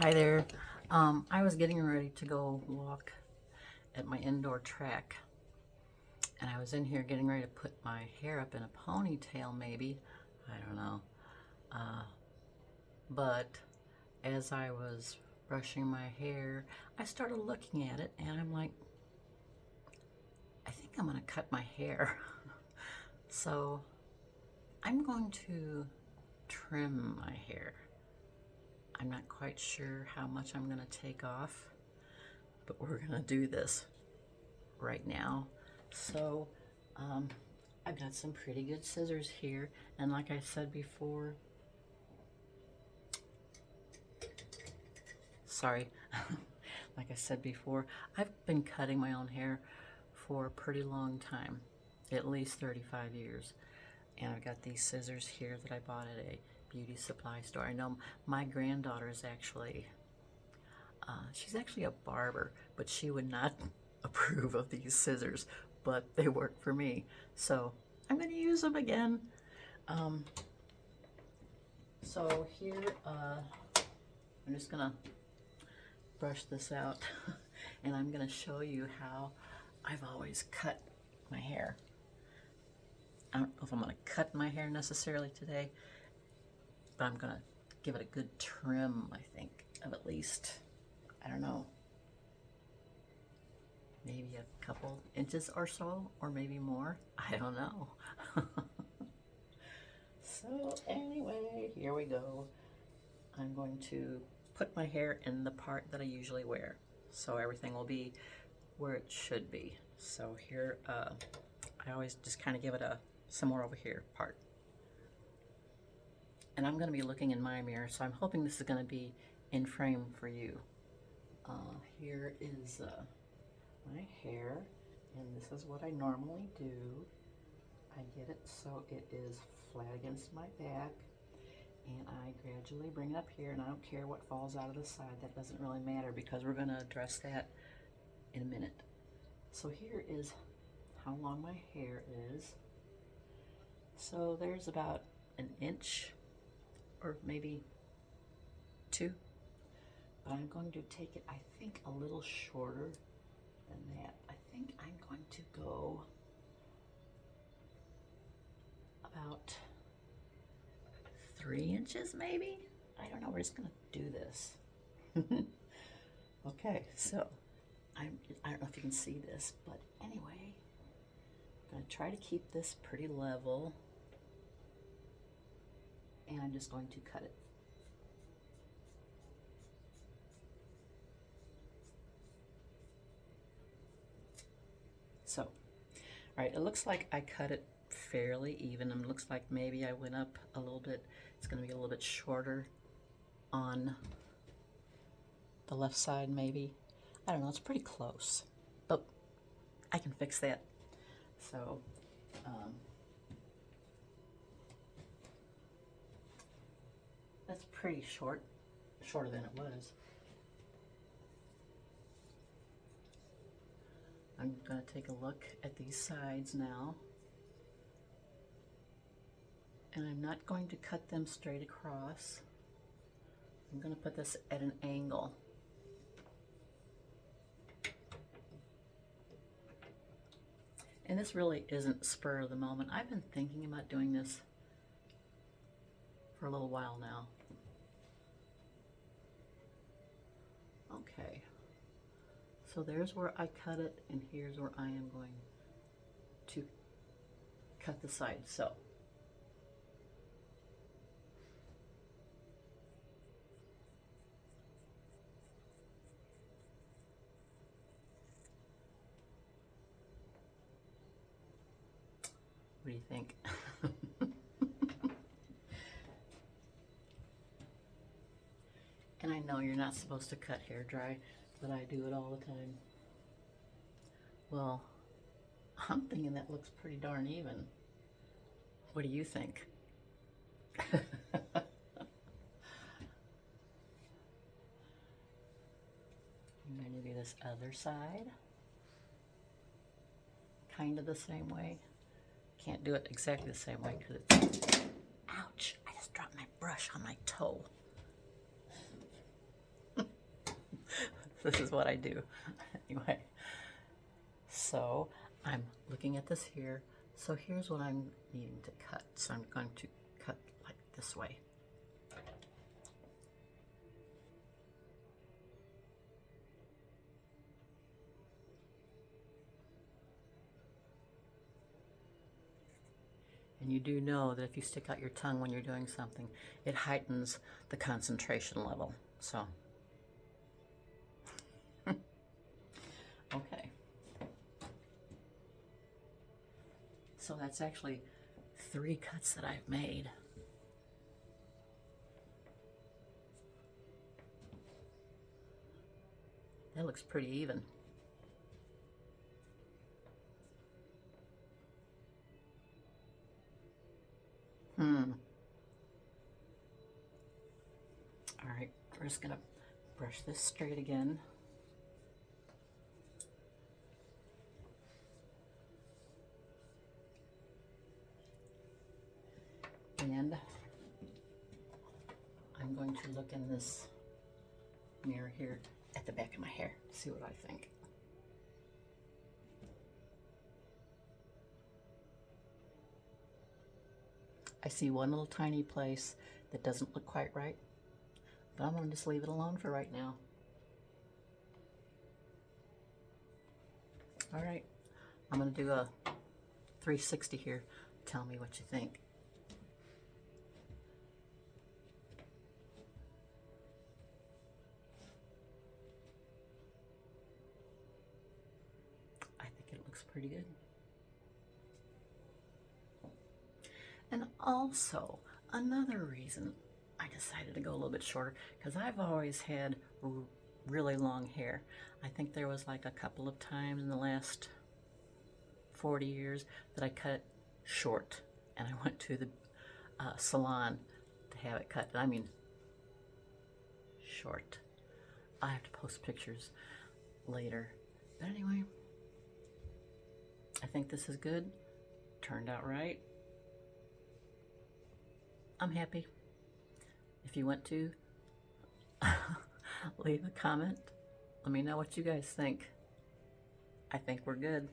Hi there. I was getting ready to go walk at my indoor track, and I was in here getting ready to put my hair up in a ponytail, maybe. I don't know. Uh, but as I was brushing my hair, I started looking at it, and I'm like, I think I'm going to cut my hair. So I'm going to trim my hair. I'm not quite sure how much I'm going to take off, but we're going to do this right now. So um, I've got some pretty good scissors here, and like I said before, sorry, like I said before, I've been cutting my own hair for a pretty long time, at least 35 years. And I've got these scissors here that I bought at a beauty supply store. I know my granddaughter is actually, she's actually a barber, but she would not approve of these scissors, but they work for me. So I'm going to use them again. Um, so here, I'm just going to brush this out and I'm going to show you how I've always cut my hair. I don't know if I'm going to cut my hair necessarily today, but I'm going to give it a good trim, I think, of at least, I don't know, maybe a couple inches or so, or maybe more. I don't know. So anyway, here we go. I'm going to put my hair in the part that I usually wear, so everything will be where it should be. So here, I always just kind of give it a somewhere over here part. And I'm going to be looking in my mirror, so I'm hoping this is going to be in frame for you. Here is my hair, and this is what I normally do. I get it so it is flat against my back, and I gradually bring it up here, and I don't care what falls out of the side. That doesn't really matter because we're going to address that in a minute. So here is how long my hair is. So there's about an inch or maybe two, but I'm going to take it, I think, a little shorter than that. I think I'm going to go about 3 inches maybe. I don't know, we're just gonna do this. Okay, so I don't know if you can see this, but anyway, I'm gonna try to keep this pretty level, and I'm just going to cut it. So, all right, it looks like I cut it fairly even, and it looks like maybe I went up a little bit. It's gonna be a little bit shorter on the left side maybe. I don't know, it's pretty close, but I can fix that. So, um, that's pretty short, shorter than it was. I'm going to take a look at these sides now. And I'm not going to cut them straight across. I'm going to put this at an angle. And this really isn't spur of the moment. I've been thinking about doing this for a little while now. Okay. So there's where I cut it, and here's where I am going to cut the side. So what do you think? And I know you're not supposed to cut hair dry, but I do it all the time. Well, I'm thinking that looks pretty darn even. What do you think? I'm going to do this other side, kind of the same way. Can't do it exactly the same way because it's, ouch, I just dropped my brush on my toe. This is what I do. Anyway, so I'm looking at this here. So here's what I'm needing to cut. So I'm going to cut like this way. And you do know that if you stick out your tongue when you're doing something, it heightens the concentration level. So, okay. So that's actually 3 cuts that I've made. That looks pretty even. All right, we're just gonna brush this straight again. And I'm going to look in this mirror here at the back of my hair, see what I think. I see one little tiny place that doesn't look quite right, but I'm going to just leave it alone for right now. All right, I'm going to do a 360 here. Tell me what you think. I think it looks pretty good. And also, another reason I decided to go a little bit shorter, because I've always had really long hair. I think there was like a couple of times in the last 40 years that I cut it short, and I went to the salon to have it cut. I mean, short. I have to post pictures later. But anyway, I think this is good. Turned out right. I'm happy. If you want to, leave a comment. Let me know what you guys think. I think we're good.